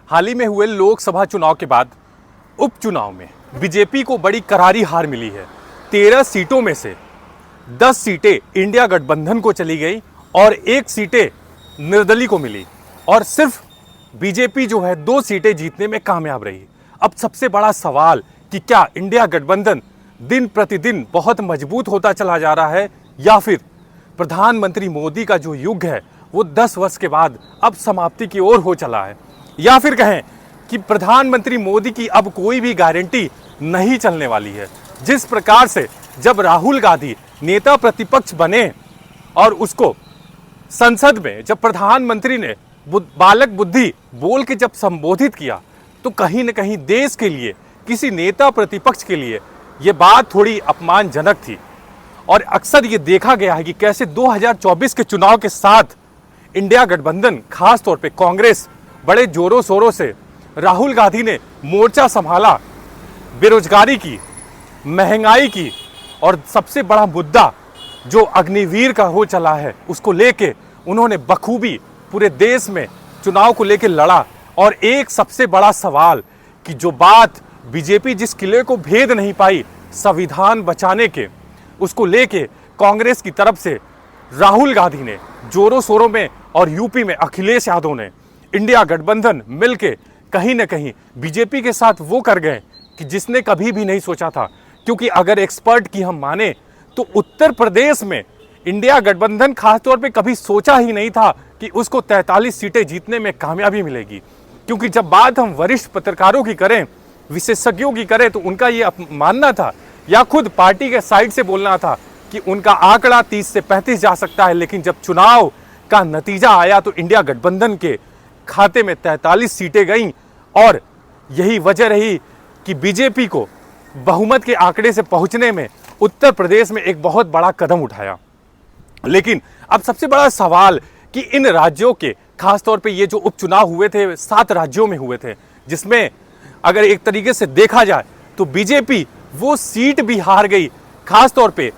हाल ही में हुए लोकसभा चुनाव के बाद उपचुनाव में बीजेपी को बड़ी करारी हार मिली है। 13 सीटों में से 10 सीटें इंडिया गठबंधन को चली गई और 1 सीटें निर्दलीय को मिली और सिर्फ बीजेपी जो है 2 सीटें जीतने में कामयाब रही। अब सबसे बड़ा सवाल कि क्या इंडिया गठबंधन दिन प्रतिदिन बहुत मजबूत होता चला जा रहा है या फिर प्रधानमंत्री मोदी का जो युग है वो 10 वर्ष के बाद अब समाप्ति की ओर हो चला है, या फिर कहें कि प्रधानमंत्री मोदी की अब कोई भी गारंटी नहीं चलने वाली है। जिस प्रकार से जब राहुल गांधी नेता प्रतिपक्ष बने और उसको संसद में जब प्रधानमंत्री ने बालक बुद्धि बोल के जब संबोधित किया तो कहीं न कहीं देश के लिए, किसी नेता प्रतिपक्ष के लिए ये बात थोड़ी अपमानजनक थी। और अक्सर ये देखा गया है कि कैसे 2024 के चुनाव के साथ इंडिया गठबंधन, खास तौर पे कांग्रेस, बड़े जोरों शोरों से राहुल गांधी ने मोर्चा संभाला, बेरोजगारी की, महंगाई की और सबसे बड़ा मुद्दा जो अग्निवीर का हो चला है उसको लेके उन्होंने बखूबी पूरे देश में चुनाव को लेके लड़ा। और एक सबसे बड़ा सवाल कि जो बात बीजेपी जिस किले को भेद नहीं पाई संविधान बचाने के, उसको लेके कांग्रेस की तरफ से राहुल गांधी ने जोरों शोरों में और यूपी में अखिलेश यादव ने, इंडिया गठबंधन मिलके कहीं न कहीं बीजेपी के साथ वो कर गए कि जिसने कभी भी नहीं सोचा था। क्योंकि अगर एक्सपर्ट की हम माने तो उत्तर प्रदेश में इंडिया गठबंधन खासतौर पे कभी सोचा ही नहीं था कि उसको 43 सीटें जीतने में कामयाबी मिलेगी। क्योंकि जब बात हम वरिष्ठ पत्रकारों की करें, विशेषज्ञों की करें, तो उनका ये मानना था या खुद पार्टी के साइड से बोलना था कि उनका आंकड़ा 30 से 35 जा सकता है। लेकिन जब चुनाव का नतीजा आया तो इंडिया गठबंधन के खाते में 43 सीटें गईं और यही वजह रही कि बीजेपी को बहुमत के आंकड़े से पहुंचने में उत्तर प्रदेश में एक बहुत बड़ा कदम उठाया। लेकिन अब सबसे बड़ा सवाल कि इन राज्यों के, खासतौर पे ये जो उपचुनाव हुए थे 7 राज्यों में हुए थे, जिसमें अगर एक तरीके से देखा जाए तो बीजेपी वो सीट भी हार गई, खासतौर पे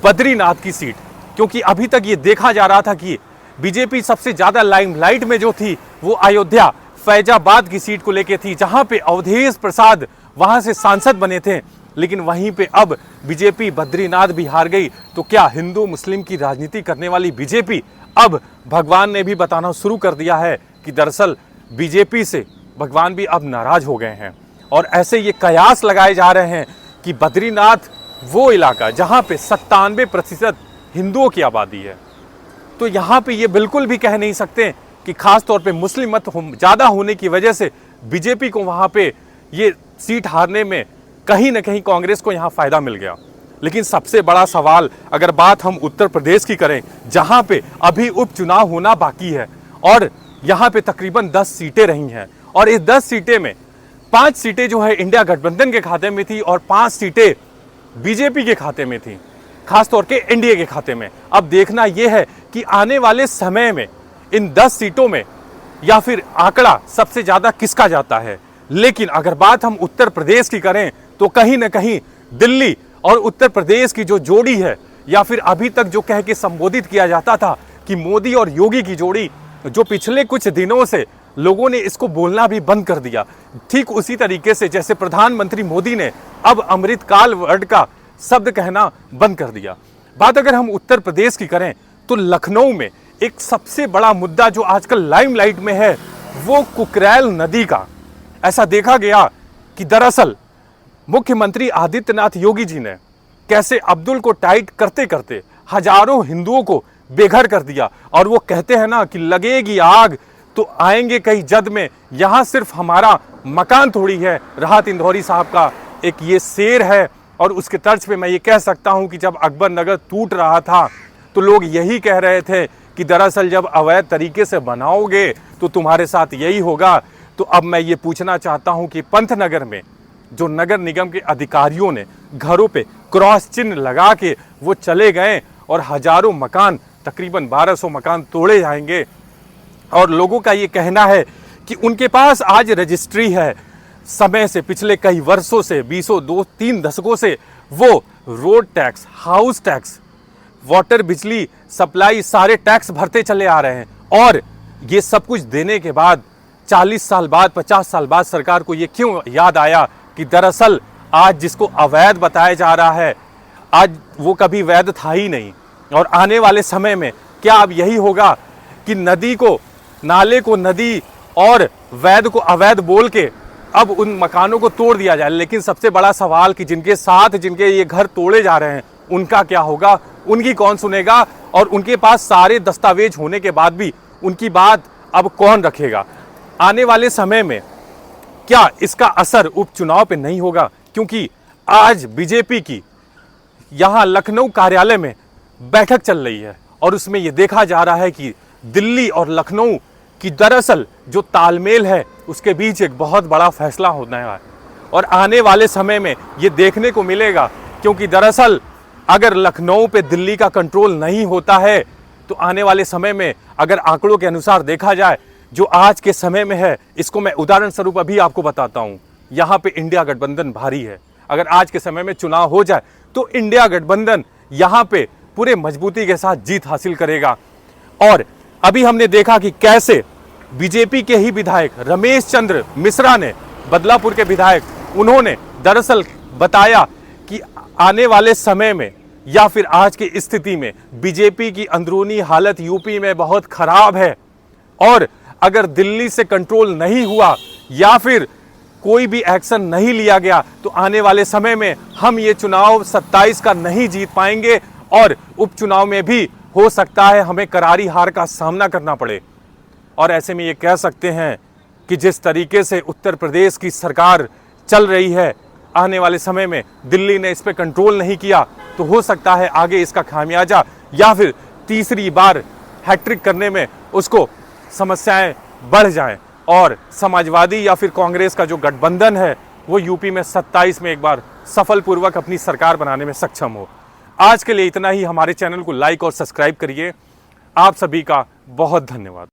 बद्रीनाथ की सीट। क्योंकि अभी तक ये देखा जा रहा था कि बीजेपी सबसे ज्यादा लाइमलाइट में जो थी वो अयोध्या, फैजाबाद की सीट को लेके थी, जहां पे अवधेश प्रसाद वहां से सांसद बने थे। लेकिन वहीं पे अब बीजेपी बद्रीनाथ भी हार गई। तो क्या हिंदू मुस्लिम की राजनीति करने वाली बीजेपी, अब भगवान ने भी बताना शुरू कर दिया है कि दरअसल बीजेपी से भगवान भी अब नाराज हो गए हैं। और ऐसे ये कयास लगाए जा रहे हैं कि बद्रीनाथ वो इलाका जहां पे 97% हिंदुओं की आबादी है, तो यहाँ पे ये बिल्कुल भी कह नहीं सकते कि खास तौर पे मुस्लिम मत ज़्यादा होने की वजह से बीजेपी को वहाँ पे ये सीट हारने में कहीं ना कहीं कांग्रेस को यहाँ फ़ायदा मिल गया। लेकिन सबसे बड़ा सवाल, अगर बात हम उत्तर प्रदेश की करें जहाँ पे अभी उपचुनाव होना बाकी है और यहाँ पे तकरीबन 10 सीटें रही हैं और इस 10 सीटें में 5 सीटें जो है इंडिया गठबंधन के खाते में थी और 5 सीटें बीजेपी के खाते में थी, खासतौर के एनडीए के खाते में। अब देखना यह है कि आने वाले समय में इन 10 सीटों में या फिर आंकड़ा सबसे ज्यादा किसका जाता है। लेकिन अगर बात हम उत्तर प्रदेश की करें तो कहीं ना कहीं दिल्ली और उत्तर प्रदेश की जो जोड़ी है, या फिर अभी तक जो कह के संबोधित किया जाता था कि मोदी और योगी की जोड़ी, जो पिछले कुछ दिनों से लोगों ने इसको बोलना भी बंद कर दिया, ठीक उसी तरीके से जैसे प्रधानमंत्री मोदी ने अब अमृतकाल वर्ड का शब्द कहना बंद कर दिया। बात अगर हम उत्तर प्रदेश की करें तो लखनऊ में एक सबसे बड़ा मुद्दा जो आजकल लाइमलाइट में है वो कुकरैल नदी का। ऐसा देखा गया कि दरअसल मुख्यमंत्री आदित्यनाथ योगी जी ने कैसे अब्दुल को टाइट करते करते हजारों हिंदुओं को बेघर कर दिया। और वो कहते हैं ना कि लगेगी आग तो आएंगे कई जद में, यहाँ सिर्फ हमारा मकान थोड़ी है। राहत इंदौरी साहब का एक ये शेर है और उसके तर्ज पे मैं ये कह सकता हूँ कि जब अकबर नगर टूट रहा था तो लोग यही कह रहे थे कि दरअसल जब अवैध तरीके से बनाओगे तो तुम्हारे साथ यही होगा। तो अब मैं ये पूछना चाहता हूँ कि पंतनगर में जो नगर निगम के अधिकारियों ने घरों पे क्रॉस चिन्ह लगा के वो चले गए और हजारों मकान, तकरीबन 1200 मकान तोड़े जाएंगे। और लोगों का ये कहना है कि उनके पास आज रजिस्ट्री है, समय से पिछले कई वर्षों से 2-3 दशकों से वो road tax, house tax, water, बिजली सप्लाई, सारे टैक्स भरते चले आ रहे हैं। और ये सब कुछ देने के बाद 40 साल बाद, 50 साल बाद सरकार को ये क्यों याद आया कि दरअसल आज जिसको अवैध बताया जा रहा है, आज वो कभी वैध था ही नहीं। और आने वाले समय में क्या अब यही होगा कि नदी को, नाले को नदी और वैध को अवैध बोल के अब उन मकानों को तोड़ दिया जाए। लेकिन सबसे बड़ा सवाल कि जिनके साथ जिनके ये घर तोड़े जा रहे हैं उनका क्या होगा, उनकी कौन सुनेगा, और उनके पास सारे दस्तावेज होने के बाद भी उनकी बात अब कौन रखेगा। आने वाले समय में क्या इसका असर उपचुनाव पे नहीं होगा, क्योंकि आज बीजेपी की यहाँ लखनऊ कार्यालय में बैठक चल रही है और उसमें ये देखा जा रहा है कि दिल्ली और लखनऊ की दरअसल जो तालमेल है उसके बीच एक बहुत बड़ा फैसला होना है। और आने वाले समय में ये देखने को मिलेगा, क्योंकि दरअसल अगर लखनऊ पे दिल्ली का कंट्रोल नहीं होता है तो आने वाले समय में अगर आंकड़ों के अनुसार देखा जाए जो आज के समय में है, इसको मैं उदाहरण स्वरूप अभी आपको बताता हूँ। यहाँ पे इंडिया गठबंधन भारी है। अगर आज के समय में चुनाव हो जाए तो इंडिया गठबंधन यहाँ पे पूरे मजबूती के साथ जीत हासिल करेगा। और अभी हमने देखा कि कैसे बीजेपी के ही विधायक रमेश चंद्र मिश्रा ने, बदलापुर के विधायक, उन्होंने दरअसल बताया कि आने वाले समय में या फिर आज की स्थिति में बीजेपी की अंदरूनी हालत यूपी में बहुत खराब है, और अगर दिल्ली से कंट्रोल नहीं हुआ या फिर कोई भी एक्शन नहीं लिया गया तो आने वाले समय में हम ये चुनाव 27 का नहीं जीत पाएंगे और उपचुनाव में भी हो सकता है हमें करारी हार का सामना करना पड़े। और ऐसे में ये कह सकते हैं कि जिस तरीके से उत्तर प्रदेश की सरकार चल रही है, आने वाले समय में दिल्ली ने इस पर कंट्रोल नहीं किया तो हो सकता है आगे इसका खामियाजा या फिर तीसरी बार हैट्रिक करने में उसको समस्याएं बढ़ जाएं और समाजवादी या फिर कांग्रेस का जो गठबंधन है वो यूपी में 27 में एक बार सफलपूर्वक अपनी सरकार बनाने में सक्षम हो। आज के लिए इतना ही। हमारे चैनल को लाइक और सब्सक्राइब करिए। आप सभी का बहुत धन्यवाद।